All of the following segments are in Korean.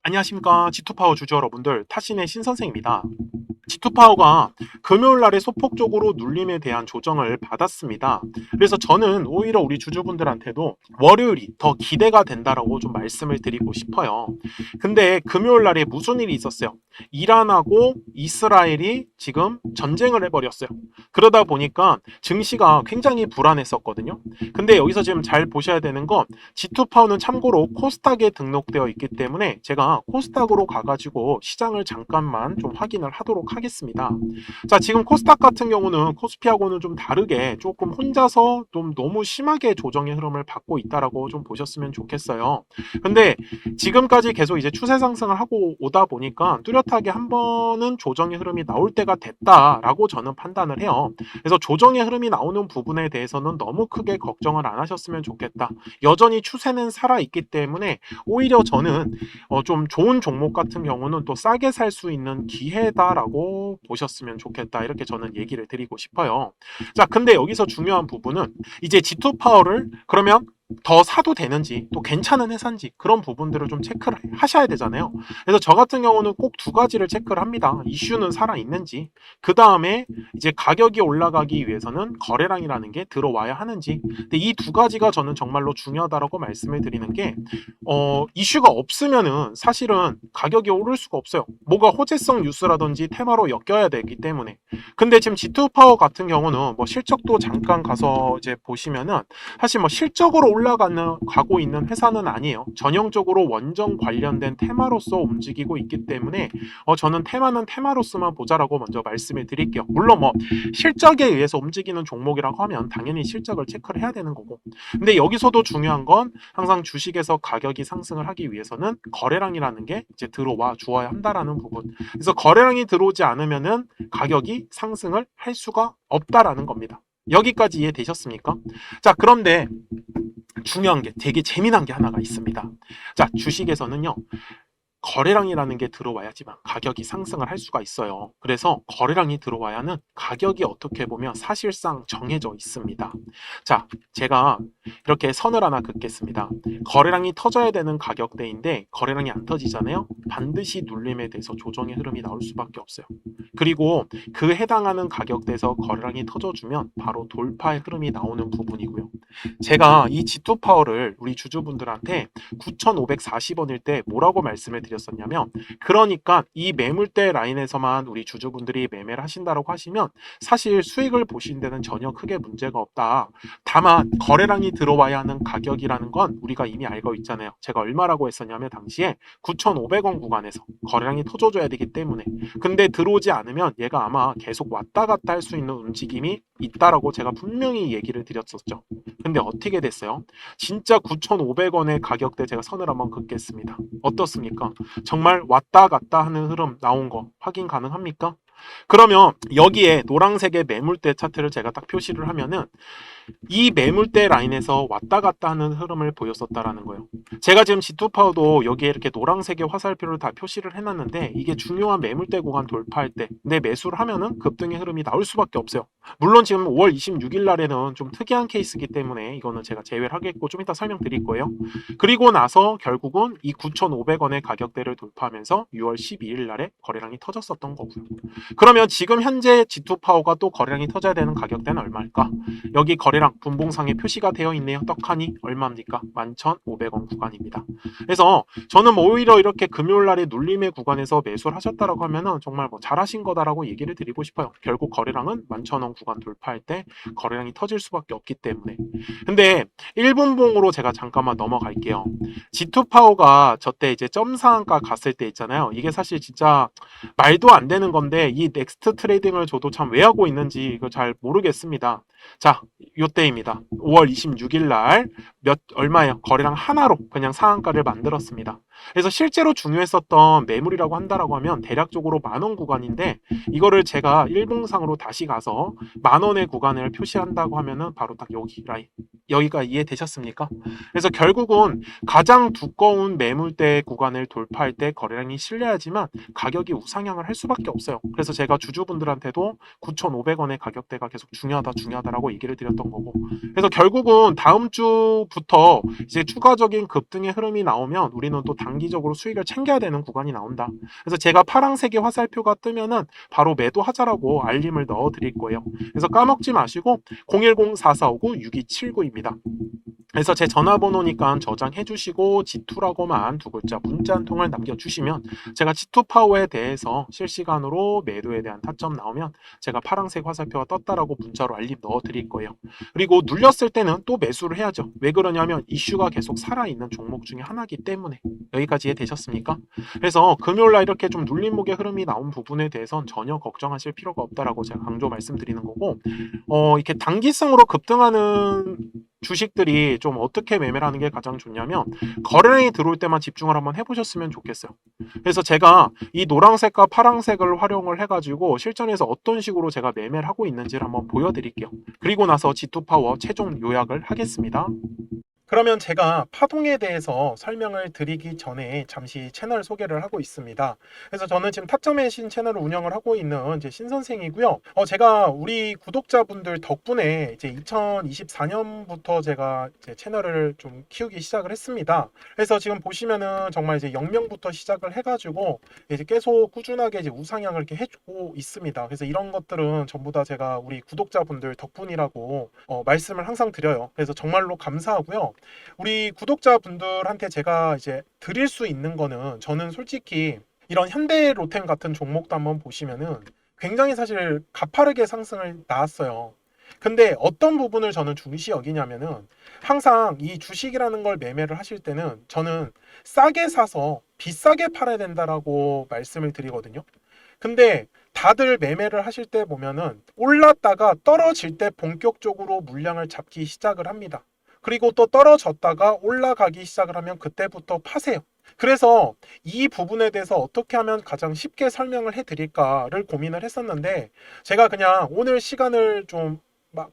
안녕하십니까. G2파워 주주 여러분들, 타신의 신선생입니다. G2파워가 금요일 날에 소폭적으로 눌림에 대한 조정을 받았습니다. 그래서 저는 오히려 우리 주주분들한테도 월요일이 더 기대가 된다라고 좀 말씀을 드리고 싶어요. 근데 금요일 날에 무슨 일이 있었어요? 이란하고 이스라엘이 지금 전쟁을 해버렸어요. 그러다 보니까 증시가 굉장히 불안했었거든요. 근데 여기서 지금 잘 보셔야 되는 건 G2파워는 참고로 코스닥에 등록되어 있기 때문에 제가 코스닥으로 가가지고 시장을 잠깐만 좀 확인을 하도록 하겠습니다. 자, 지금 코스닥 같은 경우는 코스피하고는 좀 다르게 조금 혼자서 좀 너무 심하게 조정의 흐름을 받고 있다라고 좀 보셨으면 좋겠어요. 근데 지금까지 계속 이제 추세 상승을 하고 오다 보니까 뚜렷하게 한 번은 조정의 흐름이 나올 때가 됐다라고 저는 판단을 해요. 그래서 조정의 흐름이 나오는 부분에 대해서는 너무 크게 걱정을 안 하셨으면 좋겠다. 여전히 추세는 살아있기 때문에 오히려 저는 좀 좋은 종목 같은 경우는 또 싸게 살 수 있는 기회다라고 보셨으면 좋겠다. 이렇게 저는 얘기를 드리고 싶어요. 자, 근데 여기서 중요한 부분은 이제 G2 파워를 그러면 더 사도 되는지 또 괜찮은 회사인지 그런 부분들을 좀 체크를 하셔야 되잖아요. 그래서 저 같은 경우는 꼭 두 가지를 체크를 합니다. 이슈는 살아있는지, 그 다음에 이제 가격이 올라가기 위해서는 거래량이라는 게 들어와야 하는지. 근데 이 두 가지가 저는 정말로 중요하다라고 말씀을 드리는 게 이슈가 없으면은 사실은 가격이 오를 수가 없어요. 뭐가 호재성 뉴스라든지 테마로 엮여야 되기 때문에. 근데 지금 G2 파워 같은 경우는 뭐 실적도 잠깐 가서 이제 보시면은 사실 뭐 실적으로 가고 있는 회사는 아니에요. 전형적으로 원전 관련된 테마로서 움직이고 있기 때문에 저는 테마는 테마로서만 보자라고 먼저 말씀을 드릴게요. 물론 뭐 실적에 의해서 움직이는 종목이라고 하면 당연히 실적을 체크를 해야 되는 거고. 근데 여기서도 중요한 건 항상 주식에서 가격이 상승을 하기 위해서는 거래량이라는 게 이제 들어와 주어야 한다라는 부분. 그래서 거래량이 들어오지 않으면은 가격이 상승을 할 수가 없다라는 겁니다. 여기까지 이해되셨습니까? 자, 그런데 중요한 게 되게 재미난 게 하나가 있습니다. 자, 주식에서는요. 거래량이라는 게 들어와야지만 가격이 상승을 할 수가 있어요. 그래서 거래량이 들어와야는 가격이 어떻게 보면 사실상 정해져 있습니다. 자, 제가 이렇게 선을 하나 긋겠습니다. 거래량이 터져야 되는 가격대인데 거래량이 안 터지잖아요. 반드시 눌림에 대해서 조정의 흐름이 나올 수밖에 없어요. 그리고 그 해당하는 가격대에서 거래량이 터져주면 바로 돌파의 흐름이 나오는 부분이고요. 제가 이 G2 파워를 우리 주주분들한테 9,540원일 때 뭐라고 말씀을 드렸었냐면, 그러니까 이 매물대 라인에서만 우리 주주분들이 매매를 하신다고 하시면 사실 수익을 보신 데는 전혀 크게 문제가 없다. 다만 거래량이 들어와야 하는 가격이라는 건 우리가 이미 알고 있잖아요. 제가 얼마라고 했었냐면 당시에 9,500원 구간에서 거래량이 터져줘야 되기 때문에. 근데 들어오지 않으면 얘가 아마 계속 왔다 갔다 할 수 있는 움직임이 있다라고 제가 분명히 얘기를 드렸었죠. 근데 어떻게 됐어요? 진짜 9,500원의 가격대 제가 선을 한번 긋겠습니다. 어떻습니까? 정말 왔다 갔다 하는 흐름 나온 거 확인 가능합니까? 그러면 여기에 노란색의 매물대 차트를 제가 딱 표시를 하면은 이 매물대 라인에서 왔다 갔다 하는 흐름을 보였었다라는 거예요. 제가 지금 G2파워도 여기에 이렇게 노란색의 화살표를 다 표시를 해놨는데 이게 중요한 매물대 구간 돌파할 때 내 매수를 하면은 급등의 흐름이 나올 수밖에 없어요. 물론 지금 5월 26일 날에는 좀 특이한 케이스이기 때문에 이거는 제가 제외를 하겠고 좀 이따 설명드릴 거예요. 그리고 나서 결국은 이 9,500원의 가격대를 돌파하면서 6월 12일 날에 거래량이 터졌었던 거고요. 그러면 지금 현재 G2파워가 또 거래량이 터져야 되는 가격대는 얼마일까? 여기 거래량 분봉상에 표시가 되어 있네요. 떡하니 얼마입니까? 11,500원 구간입니다. 그래서 저는 뭐 오히려 이렇게 금요일날에 눌림의 구간에서 매수를 하셨다라고 하면은 정말 뭐 잘하신 거다라고 얘기를 드리고 싶어요. 결국 거래량은 11,000원 구간 돌파할 때 거래량이 터질 수밖에 없기 때문에. 근데 1분봉으로 제가 잠깐만 넘어갈게요. G2파워가 저때 이제 점상한가 갔을 때 있잖아요. 이게 사실 진짜 말도 안 되는 건데 이 넥스트 트레이딩을 저도 참 왜 하고 있는지 이거 잘 모르겠습니다. 자, 요때입니다. 5월 26일 날 얼마예요? 거래량 하나로 그냥 상한가를 만들었습니다. 그래서 실제로 중요했었던 매물이라고 한다라고 하면 대략적으로 10,000원 구간인데 이거를 제가 일봉상으로 다시 가서 10,000원의 구간을 표시한다고 하면은 바로 딱 여기 라인. 여기가 이해되셨습니까? 그래서 결국은 가장 두꺼운 매물대 구간을 돌파할 때 거래량이 실려야지만 가격이 우상향을 할 수밖에 없어요. 그래서 제가 주주분들한테도 9,500원의 가격대가 계속 중요하다라고 얘기를 드렸던 거고. 그래서 결국은 다음 주부터 이제 추가적인 급등의 흐름이 나오면 우리는 또 단기적으로 수익을 챙겨야 되는 구간이 나온다. 그래서 제가 파란색의 화살표가 뜨면은 바로 매도하자라고 알림을 넣어 드릴 거예요. 그래서 까먹지 마시고 010-4459-6279입니다. 그래서 제 전화번호니까 저장해 주시고 G2라고만 두 글자 문자 한 통을 남겨주시면 제가 G2 파워에 대해서 실시간으로 매도에 대한 타점 나오면 제가 파란색 화살표가 떴다라고 문자로 알림 넣어 드릴 거예요. 그리고 눌렸을 때는 또 매수를 해야죠. 왜 그러냐면 이슈가 계속 살아있는 종목 중에 하나이기 때문에. 여기까지 이해되셨습니까? 그래서 금요일날 이렇게 좀 눌림목의 흐름이 나온 부분에 대해선 전혀 걱정하실 필요가 없다라고 제가 강조 말씀드리는 거고, 이렇게 단기성으로 급등하는 주식들이 좀 어떻게 매매를 하는 게 가장 좋냐면 거래량이 들어올 때만 집중을 한번 해보셨으면 좋겠어요. 그래서 제가 이 노란색과 파란색을 활용을 해가지고 실전에서 어떤 식으로 제가 매매를 하고 있는지를 한번 보여드릴게요. 그리고 나서 G2 파워 최종 요약을 하겠습니다. 그러면 제가 파동에 대해서 설명을 드리기 전에 잠시 채널 소개를 하고 있습니다. 그래서 저는 지금 타점의 신 채널을 운영을 하고 있는 이제 신선생이고요. 제가 우리 구독자분들 덕분에 이제 2024년부터 제가 이제 채널을 좀 키우기 시작을 했습니다. 그래서 지금 보시면은 정말 이제 0명부터 시작을 해가지고 이제 계속 꾸준하게 이제 우상향을 이렇게 해주고 있습니다. 그래서 이런 것들은 전부 다 제가 우리 구독자분들 덕분이라고 말씀을 항상 드려요. 그래서 정말로 감사하고요. 우리 구독자분들한테 제가 이제 드릴 수 있는 거는, 저는 솔직히 이런 현대로템 같은 종목도 한번 보시면은 굉장히 사실 가파르게 상승을 나왔어요. 근데 어떤 부분을 저는 중시 여기냐면은, 항상 이 주식이라는 걸 매매를 하실 때는 저는 싸게 사서 비싸게 팔아야 된다라고 말씀을 드리거든요. 근데 다들 매매를 하실 때 보면은 올랐다가 떨어질 때 본격적으로 물량을 잡기 시작을 합니다. 그리고 또 떨어졌다가 올라가기 시작을 하면 그때부터 파세요. 그래서 이 부분에 대해서 어떻게 하면 가장 쉽게 설명을 해드릴까를 고민을 했었는데, 제가 그냥 오늘 시간을 좀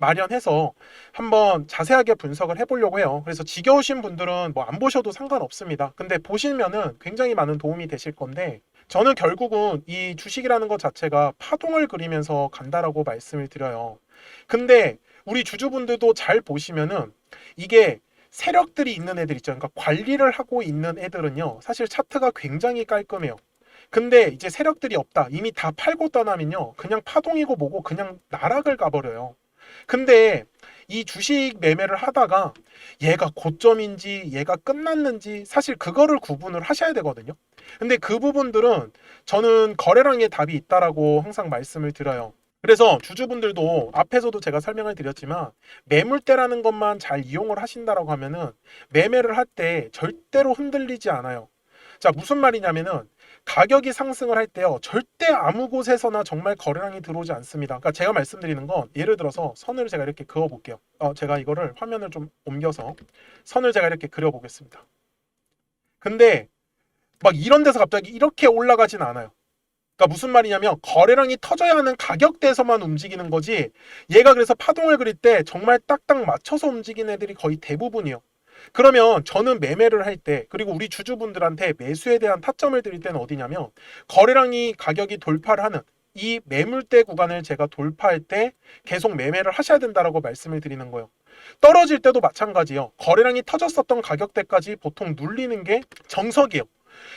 마련해서 한번 자세하게 분석을 해보려고 해요. 그래서 지겨우신 분들은 뭐 안 보셔도 상관없습니다. 근데 보시면은 굉장히 많은 도움이 되실 건데, 저는 결국은 이 주식이라는 것 자체가 파동을 그리면서 간다라고 말씀을 드려요. 근데 우리 주주분들도 잘 보시면은 이게 세력들이 있는 애들 있죠. 그러니까 관리를 하고 있는 애들은요, 사실 차트가 굉장히 깔끔해요. 근데 이제 세력들이 없다, 이미 다 팔고 떠나면요, 그냥 파동이고 뭐고 그냥 나락을 가버려요. 근데 이 주식 매매를 하다가 얘가 고점인지 얘가 끝났는지 사실 그거를 구분을 하셔야 되거든요. 근데 그 부분들은 저는 거래량의 답이 있다라고 항상 말씀을 드려요. 그래서 주주분들도 앞에서도 제가 설명을 드렸지만, 매물대라는 것만 잘 이용을 하신다라고 하면은 매매를 할 때 절대로 흔들리지 않아요. 자, 무슨 말이냐면은 가격이 상승을 할 때요, 절대 아무 곳에서나 정말 거래량이 들어오지 않습니다. 그러니까 제가 말씀드리는 건, 예를 들어서 선을 제가 이렇게 그어 볼게요. 제가 이거를 화면을 좀 옮겨서 선을 제가 이렇게 그려 보겠습니다. 근데 막 이런 데서 갑자기 이렇게 올라가진 않아요. 그러니까 무슨 말이냐면 거래량이 터져야 하는 가격대에서만 움직이는 거지, 얘가 그래서 파동을 그릴 때 정말 딱딱 맞춰서 움직이는 애들이 거의 대부분이에요. 그러면 저는 매매를 할 때, 그리고 우리 주주분들한테 매수에 대한 타점을 드릴 때는 어디냐면, 거래량이 가격이 돌파를 하는 이 매물대 구간을 제가 돌파할 때 계속 매매를 하셔야 된다라고 말씀을 드리는 거예요. 떨어질 때도 마찬가지예요. 거래량이 터졌었던 가격대까지 보통 눌리는 게 정석이에요.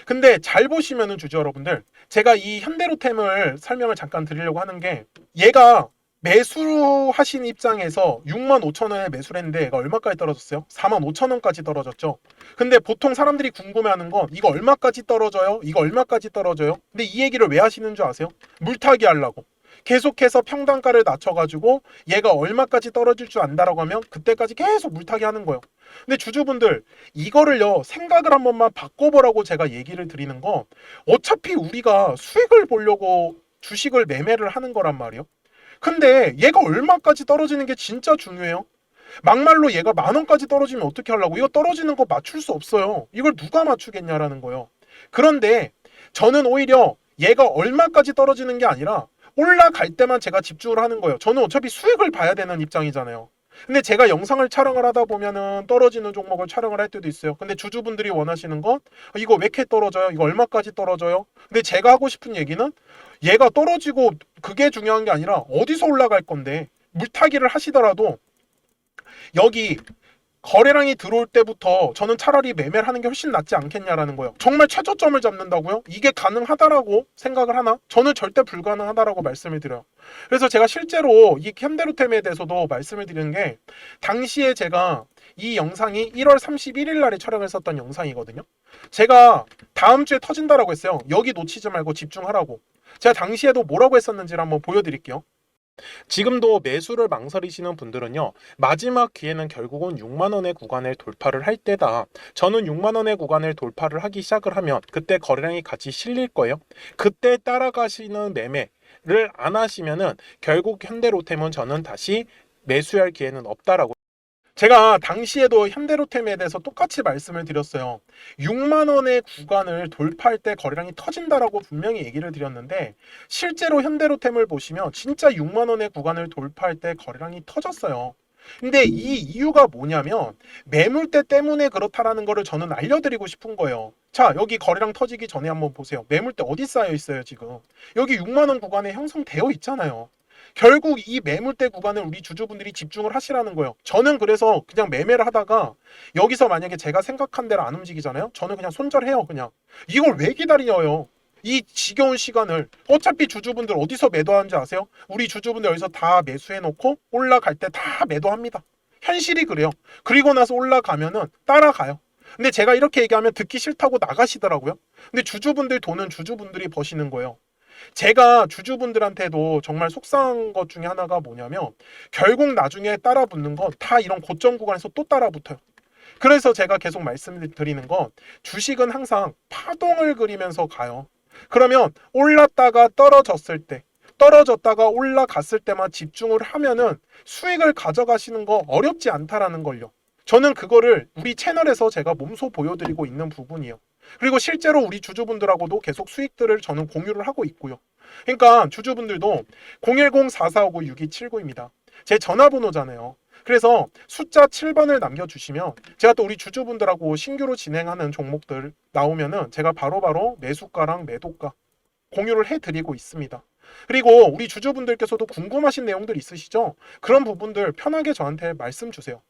근데 잘 보시면은 주주 여러분들, 제가 이 현대로템을 설명을 잠깐 드리려고 하는 게, 얘가 매수하신 입장에서 65,000원에 매수를 했는데 얘가 얼마까지 떨어졌어요? 45,000원까지 떨어졌죠. 근데 보통 사람들이 궁금해하는 건, 이거 얼마까지 떨어져요? 이거 얼마까지 떨어져요? 근데 이 얘기를 왜 하시는 줄 아세요? 물타기 하려고. 계속해서 평단가를 낮춰가지고 얘가 얼마까지 떨어질 줄 안다라고 하면 그때까지 계속 물타기 하는 거예요. 근데 주주분들, 이거를요 생각을 한 번만 바꿔보라고 제가 얘기를 드리는 건, 어차피 우리가 수익을 보려고 주식을 매매를 하는 거란 말이에요. 근데 얘가 얼마까지 떨어지는 게 진짜 중요해요. 막말로 얘가 10,000원까지 떨어지면 어떻게 하려고? 이거 떨어지는 거 맞출 수 없어요. 이걸 누가 맞추겠냐라는 거예요. 그런데 저는 오히려 얘가 얼마까지 떨어지는 게 아니라 올라갈 때만 제가 집중을 하는 거예요. 저는 어차피 수익을 봐야 되는 입장이잖아요. 근데 제가 영상을 촬영을 하다 보면은 떨어지는 종목을 촬영을 할 때도 있어요. 근데 주주분들이 원하시는 건, 이거 왜 이렇게 떨어져요? 이거 얼마까지 떨어져요? 근데 제가 하고 싶은 얘기는, 얘가 떨어지고 그게 중요한 게 아니라 어디서 올라갈 건데, 물타기를 하시더라도 여기 거래량이 들어올 때부터 저는 차라리 매매를 하는 게 훨씬 낫지 않겠냐라는 거예요. 정말 최저점을 잡는다고요? 이게 가능하다라고 생각을 하나? 저는 절대 불가능하다라고 말씀을 드려요. 그래서 제가 실제로 이 현대로템에 대해서도 말씀을 드리는 게, 당시에 제가 이 영상이 1월 31일 날에 촬영했었던 영상이거든요. 제가 다음 주에 터진다라고 했어요. 여기 놓치지 말고 집중하라고. 제가 당시에도 뭐라고 했었는지를 한번 보여드릴게요. 지금도 매수를 망설이시는 분들은요, 마지막 기회는 결국은 6만원의 구간을 돌파를 할 때다. 저는 6만원의 구간을 돌파를 하기 시작을 하면 그때 거래량이 같이 실릴 거예요. 그때 따라가시는 매매를 안 하시면은 결국 현대로템은 저는 다시 매수할 기회는 없다라고. 제가 당시에도 현대로템에 대해서 똑같이 말씀을 드렸어요. 6만 원의 구간을 돌파할 때 거래량이 터진다라고 분명히 얘기를 드렸는데, 실제로 현대로템을 보시면 진짜 6만 원의 구간을 돌파할 때 거래량이 터졌어요. 근데 이 이유가 뭐냐면 매물대 때문에 그렇다라는 거를 저는 알려드리고 싶은 거예요. 자, 여기 거래량 터지기 전에 한번 보세요. 매물대 어디 쌓여 있어요 지금? 여기 6만 원 구간에 형성되어 있잖아요. 결국 이 매물대 구간을 우리 주주분들이 집중을 하시라는 거예요. 저는 그래서 그냥 매매를 하다가 여기서 만약에 제가 생각한 대로 안 움직이잖아요. 저는 그냥 손절해요. 그냥 이걸 왜 기다려요? 이 지겨운 시간을. 어차피 주주분들 어디서 매도하는지 아세요? 우리 주주분들 여기서 다 매수해놓고 올라갈 때 다 매도합니다. 현실이 그래요. 그리고 나서 올라가면은 따라가요. 근데 제가 이렇게 얘기하면 듣기 싫다고 나가시더라고요. 근데 주주분들 돈은 주주분들이 버시는 거예요. 제가 주주분들한테도 정말 속상한 것 중에 하나가 뭐냐면, 결국 나중에 따라붙는 건 다 이런 고점 구간에서 또 따라붙어요. 그래서 제가 계속 말씀드리는 건, 주식은 항상 파동을 그리면서 가요. 그러면 올랐다가 떨어졌을 때, 떨어졌다가 올라갔을 때만 집중을 하면은 수익을 가져가시는 거 어렵지 않다라는 걸요. 저는 그거를 우리 채널에서 제가 몸소 보여드리고 있는 부분이에요. 그리고 실제로 우리 주주분들하고도 계속 수익들을 저는 공유를 하고 있고요. 그러니까 주주분들도 010-4459-6279입니다. 제 전화번호잖아요. 그래서 숫자 7번을 남겨주시면 제가 또 우리 주주분들하고 신규로 진행하는 종목들 나오면은 제가 바로바로 매수가랑 매도가 공유를 해드리고 있습니다. 그리고 우리 주주분들께서도 궁금하신 내용들 있으시죠? 그런 부분들 편하게 저한테 말씀 주세요.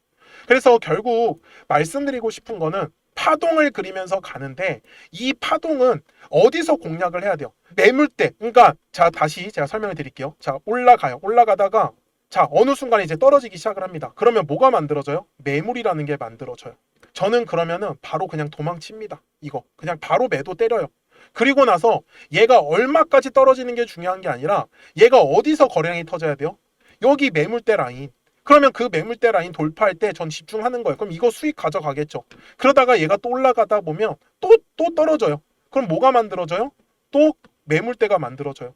그래서 결국 말씀드리고 싶은 거는, 파동을 그리면서 가는데 이 파동은 어디서 공략을 해야 돼요? 매물대. 그러니까 자, 다시 제가 설명을 드릴게요. 자, 올라가요. 올라가다가 자, 어느 순간에 이제 떨어지기 시작을 합니다. 그러면 뭐가 만들어져요? 매물이라는 게 만들어져요. 저는 그러면은 바로 그냥 도망칩니다. 이거 그냥 바로 매도 때려요. 그리고 나서 얘가 얼마까지 떨어지는 게 중요한 게 아니라 얘가 어디서 거래량이 터져야 돼요? 여기 매물대 라인. 그러면 그 매물대 라인 돌파할 때 전 집중하는 거예요. 그럼 이거 수익 가져가겠죠. 그러다가 얘가 또 올라가다 보면 또 떨어져요. 그럼 뭐가 만들어져요? 또 매물대가 만들어져요.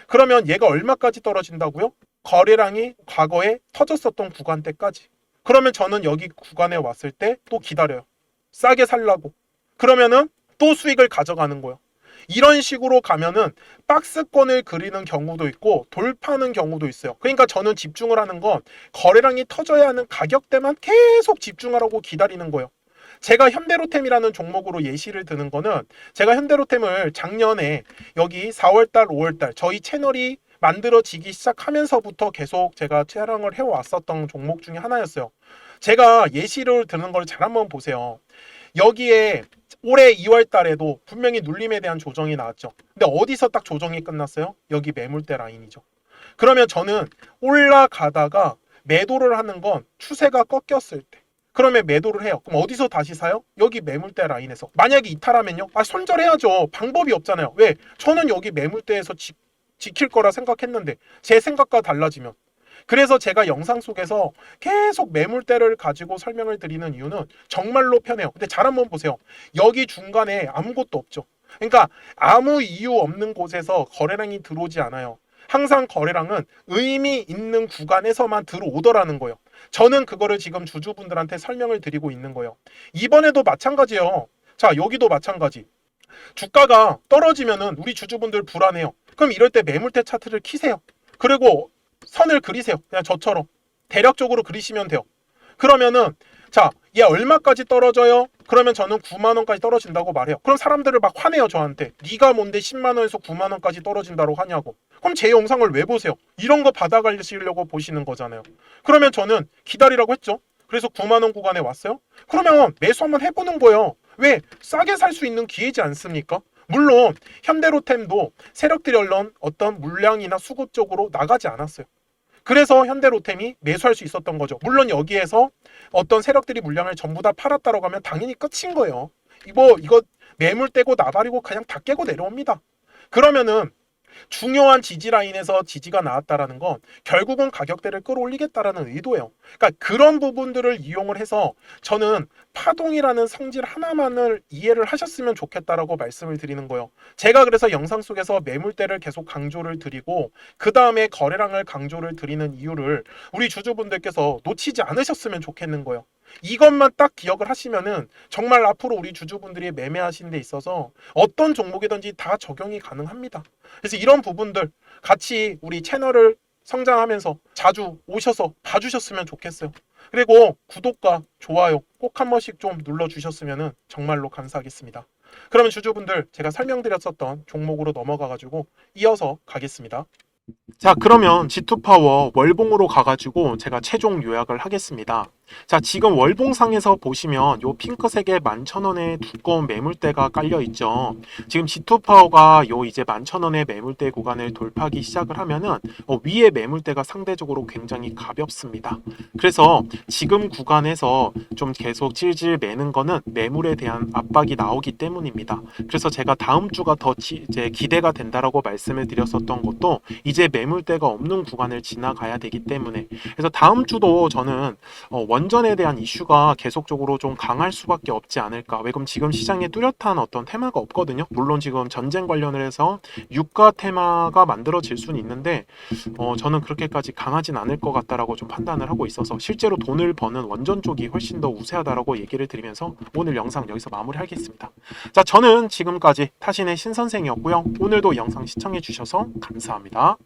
그러면 얘가 얼마까지 떨어진다고요? 거래량이 과거에 터졌었던 구간대까지. 그러면 저는 여기 구간에 왔을 때 또 기다려요. 싸게 살라고. 그러면은 또 수익을 가져가는 거예요. 이런 식으로 가면은 박스권을 그리는 경우도 있고 돌파하는 경우도 있어요. 그러니까 저는 집중을 하는 건 거래량이 터져야 하는 가격대만 계속 집중하라고 기다리는 거예요. 제가 현대로템이라는 종목으로 예시를 드는 거는, 제가 현대로템을 작년에 여기 4월달, 5월달 저희 채널이 만들어지기 시작하면서부터 계속 제가 촬영을 해왔었던 종목 중에 하나였어요. 제가 예시를 드는 걸 잘 한번 보세요. 여기에 올해 2월 달에도 분명히 눌림에 대한 조정이 나왔죠. 근데 어디서 딱 조정이 끝났어요? 여기 매물대 라인이죠. 그러면 저는 올라가다가 매도를 하는 건 추세가 꺾였을 때. 그러면 매도를 해요. 그럼 어디서 다시 사요? 여기 매물대 라인에서. 만약에 이탈하면요? 손절해야죠. 방법이 없잖아요. 왜? 저는 여기 매물대에서 지킬 거라 생각했는데 제 생각과 달라지면. 그래서 제가 영상 속에서 계속 매물대를 가지고 설명을 드리는 이유는 정말로 편해요. 근데 잘 한번 보세요. 여기 중간에 아무것도 없죠. 그러니까 아무 이유 없는 곳에서 거래량이 들어오지 않아요. 항상 거래량은 의미 있는 구간에서만 들어오더라는 거예요. 저는 그거를 지금 주주분들한테 설명을 드리고 있는 거예요. 이번에도 마찬가지예요. 자, 여기도 마찬가지. 주가가 떨어지면은 우리 주주분들 불안해요. 그럼 이럴 때 매물대 차트를 키세요. 그리고 선을 그리세요. 그냥 저처럼 대략적으로 그리시면 돼요. 그러면은 자, 얘 얼마까지 떨어져요? 그러면 저는 9만 원까지 떨어진다고 말해요. 그럼 사람들을 막 화내요, 저한테. 네가 뭔데 10만 원에서 9만 원까지 떨어진다고 하냐고. 그럼 제 영상을 왜 보세요? 이런 거 받아가시려고 보시는 거잖아요. 그러면 저는 기다리라고 했죠. 그래서 9만 원 구간에 왔어요. 그러면 매수 한번 해보는 거예요. 왜? 싸게 살 수 있는 기회지 않습니까? 물론 현대로템도 세력들이 얼른 어떤 물량이나 수급 쪽으로 나가지 않았어요. 그래서 현대로템이 매수할 수 있었던 거죠. 물론 여기에서 어떤 세력들이 물량을 전부 다 팔았다라고 하면 당연히 끝인 거예요. 이거 매물 떼고 나발이고 그냥 다 깨고 내려옵니다. 그러면은 중요한 지지 라인에서 지지가 나왔다라는 건 결국은 가격대를 끌어올리겠다라는 의도예요. 그러니까 그런 부분들을 이용을 해서 저는 파동이라는 성질 하나만을 이해를 하셨으면 좋겠다라고 말씀을 드리는 거예요. 제가 그래서 영상 속에서 매물대를 계속 강조를 드리고 그 다음에 거래량을 강조를 드리는 이유를 우리 주주분들께서 놓치지 않으셨으면 좋겠는 거예요. 이것만 딱 기억을 하시면은 정말 앞으로 우리 주주분들이 매매하시는 데 있어서 어떤 종목이든지 다 적용이 가능합니다. 그래서 이런 부분들 같이 우리 채널을 성장하면서 자주 오셔서 봐주셨으면 좋겠어요. 그리고 구독과 좋아요 꼭 한 번씩 좀 눌러주셨으면 정말로 감사하겠습니다. 그러면 주주분들 제가 설명드렸었던 종목으로 넘어가가지고 이어서 가겠습니다. 자, 그러면 G2파워 월봉으로 가가지고 제가 최종 요약을 하겠습니다. 자, 지금 월봉상에서 보시면 요 핑크색의 11,000원의 두꺼운 매물대가 깔려 있죠. 지금 G2파워가 요 이제 11,000원의 매물대 구간을 돌파하기 시작을 하면은 위에 매물대가 상대적으로 굉장히 가볍습니다. 그래서 지금 구간에서 좀 계속 질질 매는 거는 매물에 대한 압박이 나오기 때문입니다. 그래서 제가 다음 주가 더 이제 기대가 된다라고 말씀을 드렸었던 것도 이제 매물대가 없는 구간을 지나가야 되기 때문에, 그래서 다음 주도 저는 원전에 대한 이슈가 계속적으로 좀 강할 수밖에 없지 않을까. 왜 그럼 지금 시장에 뚜렷한 어떤 테마가 없거든요. 물론 지금 전쟁 관련을 해서 유가 테마가 만들어질 수는 있는데 저는 그렇게까지 강하진 않을 것 같다라고 좀 판단을 하고 있어서 실제로 돈을 버는 원전 쪽이 훨씬 더 우세하다라고 얘기를 드리면서 오늘 영상 여기서 마무리하겠습니다. 자, 저는 지금까지 타신의 신선생이었고요. 오늘도 영상 시청해 주셔서 감사합니다.